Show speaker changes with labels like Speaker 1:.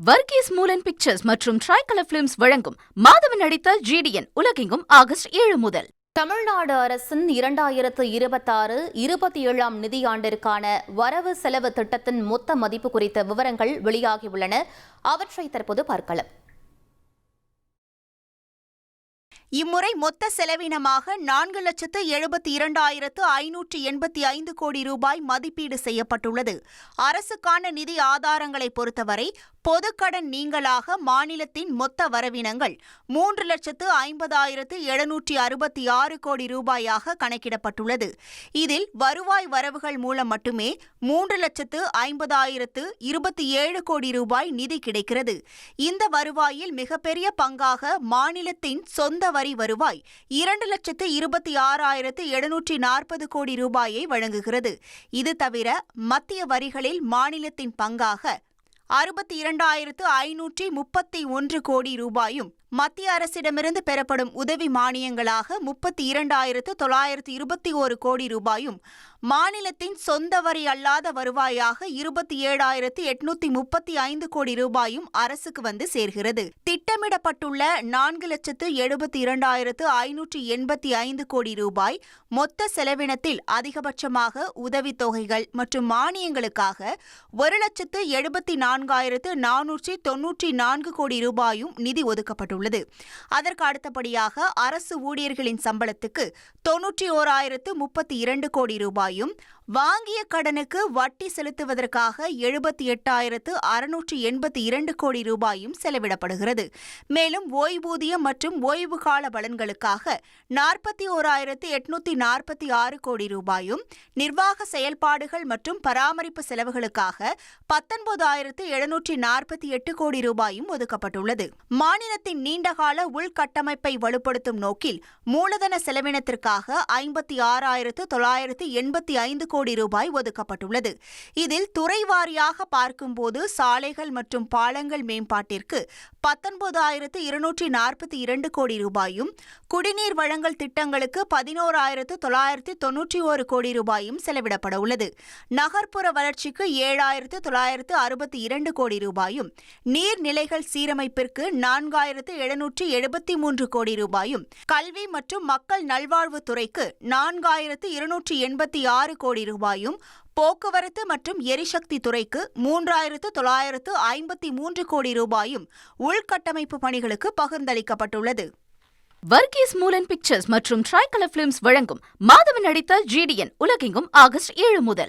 Speaker 1: Varghese மூலன் pictures மற்றும் tricolour films வழங்கும் மாதவன் நடித்த GDN உலகெங்கும் ஆகஸ்ட் 7 முதல்.
Speaker 2: தமிழ்நாடு அரசின் 2026-27 நிதியாண்டிற்கான வரவு செலவு திட்டத்தின் மொத்த மதிப்பு குறித்த விவரங்கள் வெளியாகியுள்ளன. அவற்றை தற்போது பார்க்கலாம்.
Speaker 3: இம்முறை மொத்த செலவினமாக 4,72,585 கோடி ரூபாய் மதிப்பீடு செய்யப்பட்டுள்ளது. அரசுக்கான நிதி ஆதாரங்களை பொறுத்தவரை பொதுக்கடன் நீங்கலாக மாநிலத்தின் மொத்த வரவினங்கள் 3,50,766 கோடி ரூபாயாக கணக்கிடப்பட்டுள்ளது. இதில் வருவாய் வரவுகள் மூலம் மட்டுமே 3,50,027 கோடி ரூபாய் நிதி கிடைக்கிறது. இந்த வருவாயில் மிகப்பெரிய பங்காக மாநிலத்தின் சொந்த வரி வருவாய் 2,26,740 கோடி ரூபாயை வழங்குகிறது. இது தவிர மத்திய வரிகளில் மாநிலத்தின் பங்காக 62,531 கோடி ரூபாயும் மத்திய அரசிடமிருந்து பெறப்படும் உதவி மானியங்களாக 32,921 கோடி ரூபாயும் மாநிலத்தின் சொந்த வரி அல்லாத வருவாயாக 27,835 கோடி ரூபாயும் அரசுக்கு வந்து சேர்கிறது. திட்டமிடப்பட்டுள்ள 4,72,585 கோடி ரூபாய் மொத்த செலவினத்தில் அதிகபட்சமாக உதவித்தொகைகள் மற்றும் மானியங்களுக்காக 1,74,494 கோடி ரூபாயும் நிதி ஒதுக்கப்பட்டுள்ளது. அதற்கு அடுத்தபடியாக அரசு ஊழியர்களின் சம்பளத்துக்கு 91,032 கோடி ரூபாயும், வாங்கிய கடனுக்கு வட்டி செலுத்துவதற்காக 78,682 கோடி ரூபாயும் செலவிடப்படுகிறது. மேலும் ஓய்வூதியம் மற்றும் ஓய்வு கால பலன்களுக்காக 41,846 கோடி ரூபாயும், நிர்வாக செயல்பாடுகள் மற்றும் பராமரிப்பு செலவுகளுக்காக 19,748 கோடி ரூபாயும் ஒதுக்கப்பட்டுள்ளது. மாநிலத்தின் நீண்டகால உள்கட்டமைப்பை வலுப்படுத்தும் நோக்கில் மூலதன செலவினத்திற்காக 56,985 கோடி ரூபாய் ஒதுக்கப்பட்டுள்ளது. இதில் துறை வாரியாக பார்க்கும்போது சாலைகள் மற்றும் பாலங்கள் மேம்பாட்டிற்கு 19,242 கோடி ரூபாயும், குடிநீர் வழங்கல் திட்டங்களுக்கு 11,991 கோடி ரூபாயும் செலவிடப்பட உள்ளது. நகர்ப்புற வளர்ச்சிக்கு 7,962 கோடி ரூபாயும், நீர்நிலைகள் சீரமைப்பிற்கு 4,773 கோடி ரூபாயும், கல்வி மற்றும் மக்கள் நல்வாழ்வு துறைக்கு 4,286 கோடி ரூபாயும், போக்குவரத்து மற்றும் எரிசக்தி துறைக்கு 3,953 கோடி ரூபாயும் உள்கட்டமைப்பு பணிகளுக்கு பகிர்ந்தளிக்கப்பட்டுள்ளது.
Speaker 1: வர்கீஸ் மூலன் பிக்சர்ஸ் மற்றும் ட்ரைகலர் பிலிம்ஸ் வழங்கும் மாதவன் நடித்த GDN உலகெங்கும் ஆகஸ்ட் 7 முதல்.